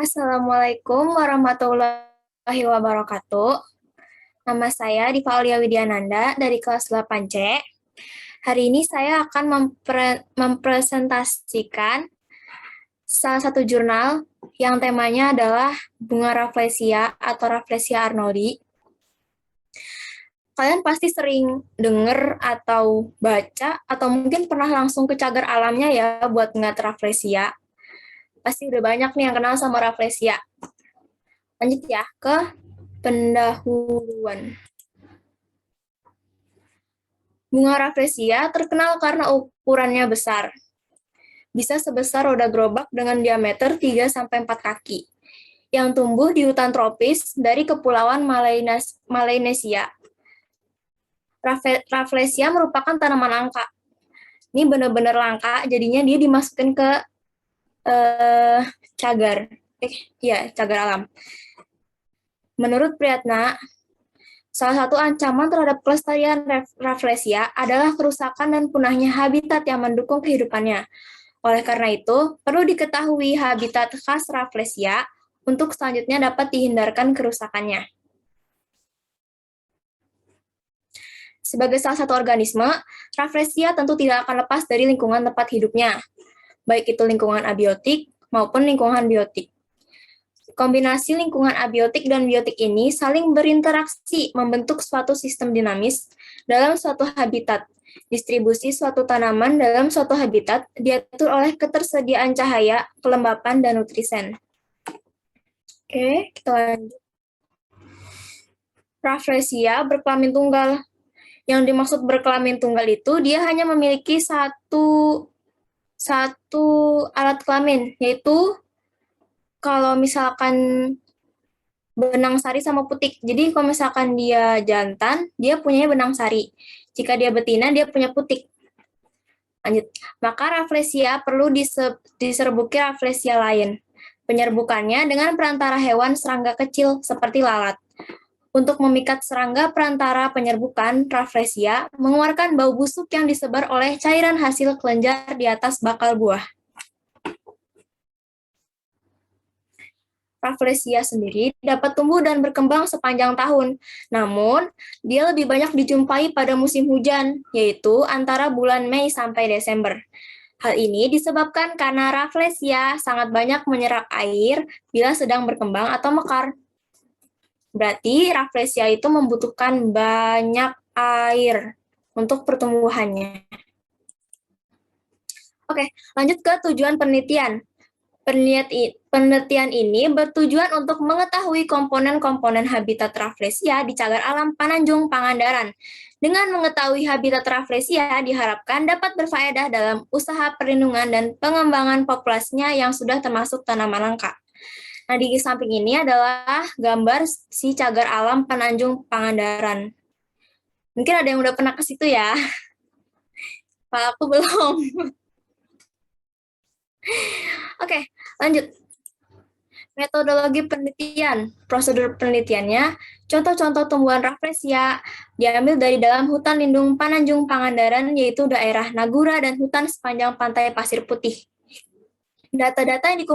Assalamualaikum warahmatullahi wabarakatuh. Nama saya Diva Aulia Widyananda dari kelas 8C. Hari ini saya akan mempresentasikan salah satu jurnal yang temanya adalah bunga rafflesia atau Rafflesia arnoldi. Kalian pasti sering dengar atau baca atau mungkin pernah langsung ke cagar alamnya ya buat ngeliat rafflesia. Pasti udah banyak nih yang kenal sama rafflesia. Lanjut ya ke pendahuluan. Bunga rafflesia terkenal karena ukurannya besar. Bisa sebesar roda gerobak dengan diameter 3-4 kaki, yang tumbuh di hutan tropis dari Kepulauan Melanesia. Rafflesia merupakan tanaman langka. Ini benar-benar langka, jadinya dia dimasukin ke cagar. Cagar alam. Menurut Priyatna, salah satu ancaman terhadap kelestarian rafflesia adalah kerusakan dan punahnya habitat yang mendukung kehidupannya. Oleh karena itu, perlu diketahui habitat khas rafflesia untuk selanjutnya dapat dihindarkan kerusakannya. Sebagai salah satu organisme, rafflesia tentu tidak akan lepas dari lingkungan tempat hidupnya, baik itu lingkungan abiotik maupun lingkungan biotik. Kombinasi lingkungan abiotik dan biotik ini saling berinteraksi membentuk suatu sistem dinamis dalam suatu habitat. Distribusi suatu tanaman dalam suatu habitat diatur oleh ketersediaan cahaya, kelembapan, dan nutrisen. Oke, kita lanjut. Rafflesia berkelamin tunggal. Yang dimaksud berkelamin tunggal itu dia hanya memiliki satu alat kelamin, yaitu kalau misalkan benang sari sama putik. Jadi kalau misalkan dia jantan, dia punya benang sari. Jika dia betina, dia punya putik. Lanjut. Maka rafflesia perlu diserbuki rafflesia lain. Penyerbukannya dengan perantara hewan serangga kecil seperti lalat. Untuk memikat serangga perantara penyerbukan, rafflesia mengeluarkan bau busuk yang disebar oleh cairan hasil kelenjar di atas bakal buah. Rafflesia sendiri dapat tumbuh dan berkembang sepanjang tahun. Namun, dia lebih banyak dijumpai pada musim hujan, yaitu antara bulan Mei sampai Desember. Hal ini disebabkan karena rafflesia sangat banyak menyerap air bila sedang berkembang atau mekar. Berarti rafflesia itu membutuhkan banyak air untuk pertumbuhannya. Oke, lanjut ke tujuan penelitian. Penelitian ini bertujuan untuk mengetahui komponen-komponen habitat rafflesia di cagar alam Pananjung Pangandaran. Dengan mengetahui habitat rafflesia diharapkan dapat berfaedah dalam usaha perlindungan dan pengembangan populasinya yang sudah termasuk tanaman langka. Nah, di samping ini adalah gambar si cagar alam Pananjung Pangandaran. Mungkin ada yang udah pernah ke situ ya. Kalau aku belum. Oke, lanjut. Metodologi penelitian. Prosedur penelitiannya, contoh-contoh tumbuhan rafflesia diambil dari dalam hutan lindung Pananjung Pangandaran, yaitu daerah Nagura dan hutan sepanjang pantai Pasir Putih. Data-data yang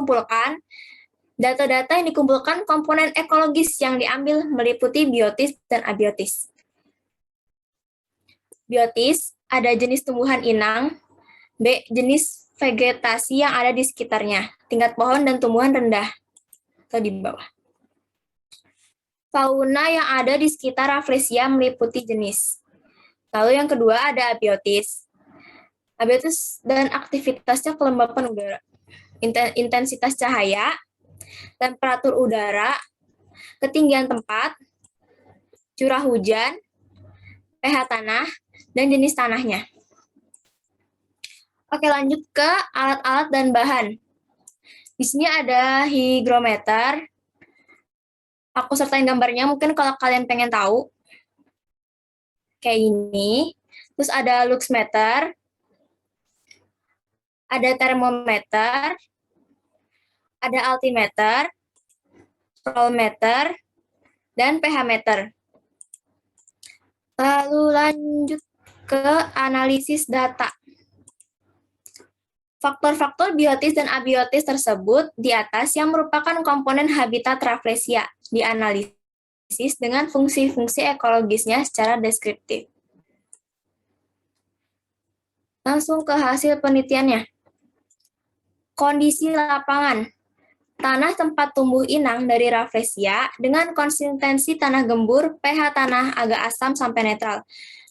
dikumpulkan komponen ekologis yang diambil meliputi biotis dan abiotis. Biotis, ada jenis tumbuhan inang, B. Jenis vegetasi yang ada di sekitarnya, tingkat pohon dan tumbuhan rendah, atau di bawah. Fauna yang ada di sekitar rafflesia meliputi jenis. Lalu yang kedua ada abiotis. Abiotis dan aktivitasnya kelembapan udara, intensitas cahaya, temperatur udara, ketinggian tempat, curah hujan, pH tanah, dan jenis tanahnya. Oke, lanjut ke alat-alat dan bahan. Di sini ada hygrometer. Aku sertain gambarnya, mungkin kalau kalian pengen tahu. Kayak ini. Terus ada luxmeter, ada termometer, ada altimeter, voltmeter, dan pH meter. Lalu lanjut ke analisis data. Faktor-faktor biotis dan abiotis tersebut di atas yang merupakan komponen habitat Rafflesia dianalisis dengan fungsi-fungsi ekologisnya secara deskriptif. Langsung ke hasil penelitiannya. Kondisi lapangan. Tanah tempat tumbuh inang dari Rafflesia dengan konsistensi tanah gembur, pH tanah agak asam sampai netral.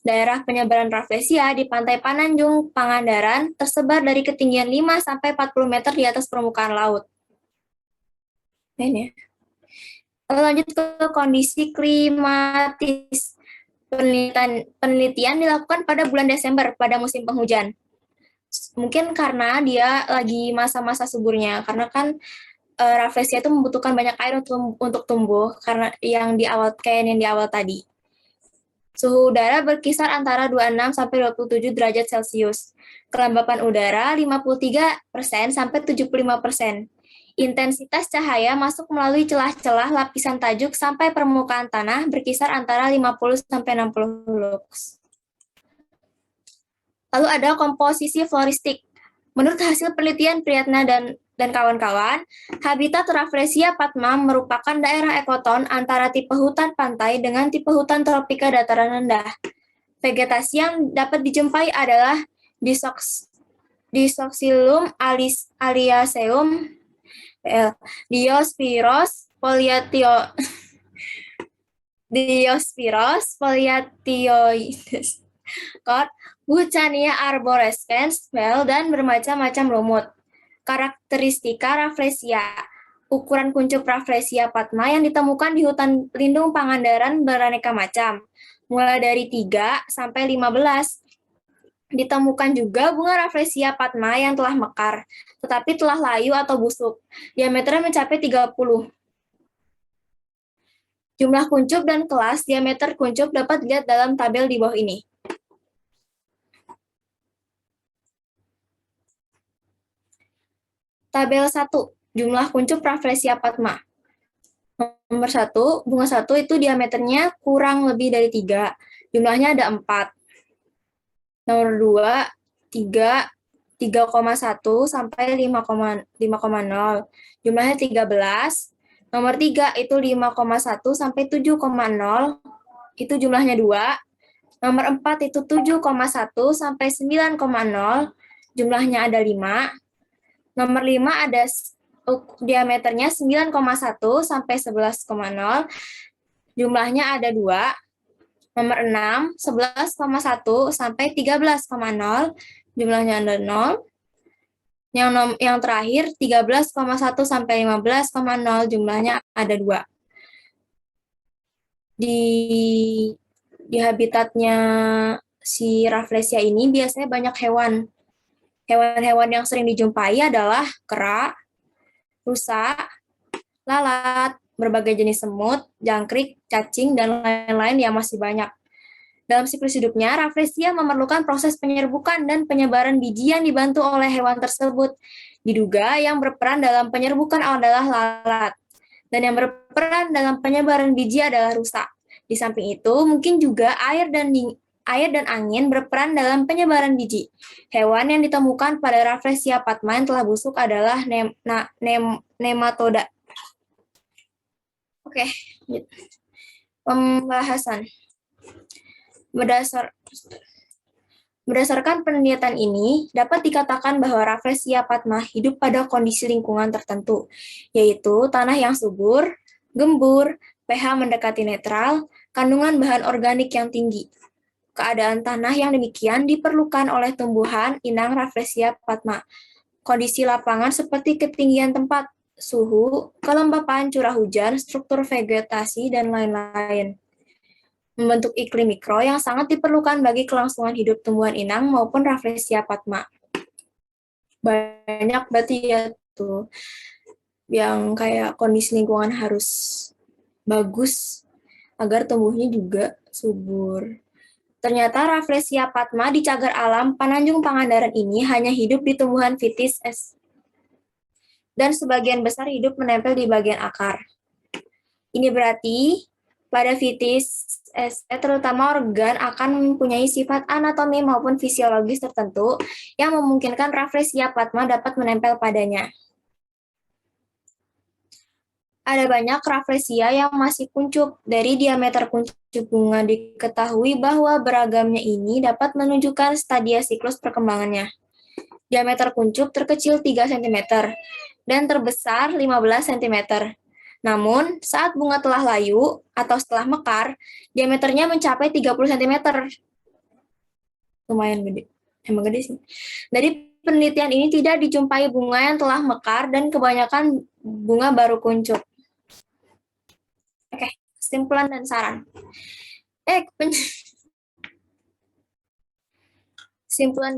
Daerah penyebaran Rafflesia di Pantai Pananjung, Pangandaran tersebar dari ketinggian 5 sampai 40 meter di atas permukaan laut. Ini. Lalu lanjut ke kondisi klimatis. Penelitian dilakukan pada bulan Desember pada musim penghujan. Mungkin karena dia lagi masa-masa suburnya, karena kan Rafflesia itu membutuhkan banyak air untuk tumbuh karena yang di awal tadi. Suhu udara berkisar antara 26 sampai 27 derajat Celcius. Kelembapan udara 53% sampai 75%. Intensitas cahaya masuk melalui celah-celah lapisan tajuk sampai permukaan tanah berkisar antara 50 sampai 60 lux. Lalu ada komposisi floristik. Menurut hasil penelitian Priyatna dan kawan-kawan, habitat Rafflesia patma merupakan daerah ekoton antara tipe hutan pantai dengan tipe hutan tropika dataran rendah. Vegetasi yang dapat dijumpai adalah Disoxylum aliaceum, Diospyros polyatioides, Bucania arborescens, dan bermacam-macam lumut. Karakteristika Rafflesia. Ukuran kuncup Rafflesia patma yang ditemukan di hutan lindung Pangandaran beraneka macam, mulai dari 3 sampai 15. Ditemukan juga bunga Rafflesia patma yang telah mekar, tetapi telah layu atau busuk. Diameternya mencapai 30. Jumlah kuncup dan kelas diameter kuncup dapat dilihat dalam tabel di bawah ini. Tabel 1, jumlah kuncup Rafflesia patma. Nomor 1, bunga 1 itu diameternya kurang lebih dari 3. Jumlahnya ada 4. Nomor 2, 3, 3,1 sampai 5,0. Jumlahnya 13. Nomor 3 itu 5,1 sampai 7,0. Itu jumlahnya 2. Nomor 4 itu 7,1 sampai 9,0. Jumlahnya ada 5. Nomor 5 ada diameternya 9,1 sampai 11,0. Jumlahnya ada 2. Nomor 6, 11,1 sampai 13,0. Jumlahnya ada 0. Yang terakhir, 13,1 sampai 15,0. Jumlahnya ada 2. Di habitatnya si Rafflesia ini biasanya banyak hewan. Hewan-hewan yang sering dijumpai adalah kera, rusa, lalat, berbagai jenis semut, jangkrik, cacing, dan lain-lain yang masih banyak. Dalam siklus hidupnya, Rafflesia memerlukan proses penyerbukan dan penyebaran biji yang dibantu oleh hewan tersebut. Diduga yang berperan dalam penyerbukan adalah lalat, dan yang berperan dalam penyebaran biji adalah rusa. Di samping itu, mungkin juga air dan angin berperan dalam penyebaran biji. Hewan yang ditemukan pada Rafflesia patma yang telah busuk adalah nematoda. Oke, pembahasan. Berdasarkan penelitian ini, dapat dikatakan bahwa Rafflesia patma hidup pada kondisi lingkungan tertentu, yaitu tanah yang subur, gembur, pH mendekati netral, kandungan bahan organik yang tinggi. Keadaan tanah yang demikian diperlukan oleh tumbuhan inang Rafflesia patma. Kondisi lapangan seperti ketinggian tempat, suhu, kelembapan curah hujan, struktur vegetasi, dan lain-lain. Membentuk iklim mikro yang sangat diperlukan bagi kelangsungan hidup tumbuhan inang maupun Rafflesia patma. Banyak berarti ya tuh yang kayak kondisi lingkungan harus bagus agar tumbuhnya juga subur. Ternyata Rafflesia patma di cagar alam Pananjung Pangandaran ini hanya hidup di tumbuhan vitis dan sebagian besar hidup menempel di bagian akar. Ini berarti Pada vitis terutama organ akan mempunyai sifat anatomi maupun fisiologis tertentu yang memungkinkan Rafflesia Padma dapat menempel padanya. Ada banyak Rafflesia yang masih kuncup. Dari diameter kuncup bunga diketahui bahwa beragamnya ini dapat menunjukkan stadia siklus perkembangannya. Diameter kuncup terkecil 3 cm dan terbesar 15 cm. Namun, saat bunga telah layu atau setelah mekar, diameternya mencapai 30 cm. Lumayan gede. Emang gede sih. Dari penelitian ini tidak dijumpai bunga yang telah mekar dan kebanyakan bunga baru kuncup. Oke, kesimpulan dan saran. Kesimpulan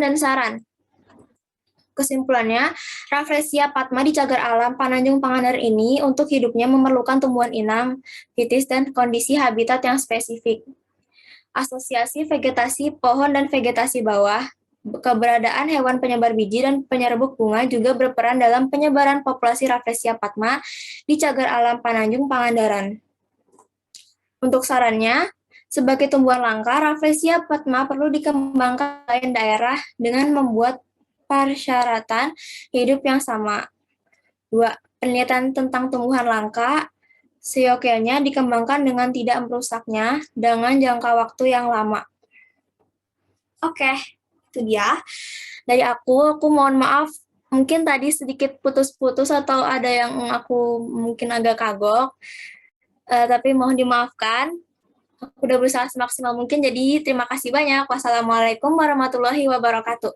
dan saran. Kesimpulannya, Rafflesia Padma di cagar alam Pananjung Pangandaran ini untuk hidupnya memerlukan tumbuhan inang, vitis, dan kondisi habitat yang spesifik. Asosiasi vegetasi pohon dan vegetasi bawah, keberadaan hewan penyebar biji dan penyerbuk bunga juga berperan dalam penyebaran populasi Rafflesia Padma di cagar alam Pananjung Pangandaran. Untuk sarannya, sebagai tumbuhan langka, Rafflesia Padma perlu dikembangkan di daerah dengan membuat persyaratan hidup yang sama. 2. Penelitian tentang tumbuhan langka seyogyanya dikembangkan dengan tidak merusaknya dengan jangka waktu yang lama. Oke, itu dia. Dari aku mohon maaf, mungkin tadi sedikit putus-putus atau ada yang aku mungkin agak kagok, tapi mohon dimaafkan. Aku udah berusaha semaksimal mungkin, jadi terima kasih banyak. Wassalamualaikum warahmatullahi wabarakatuh.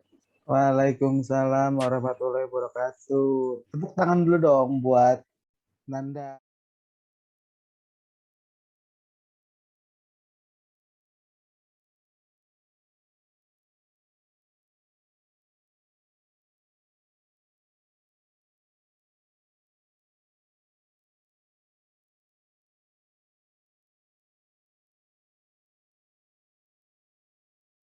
Waalaikumsalam warahmatullahi wabarakatuh. Tepuk tangan dulu dong buat Nanda.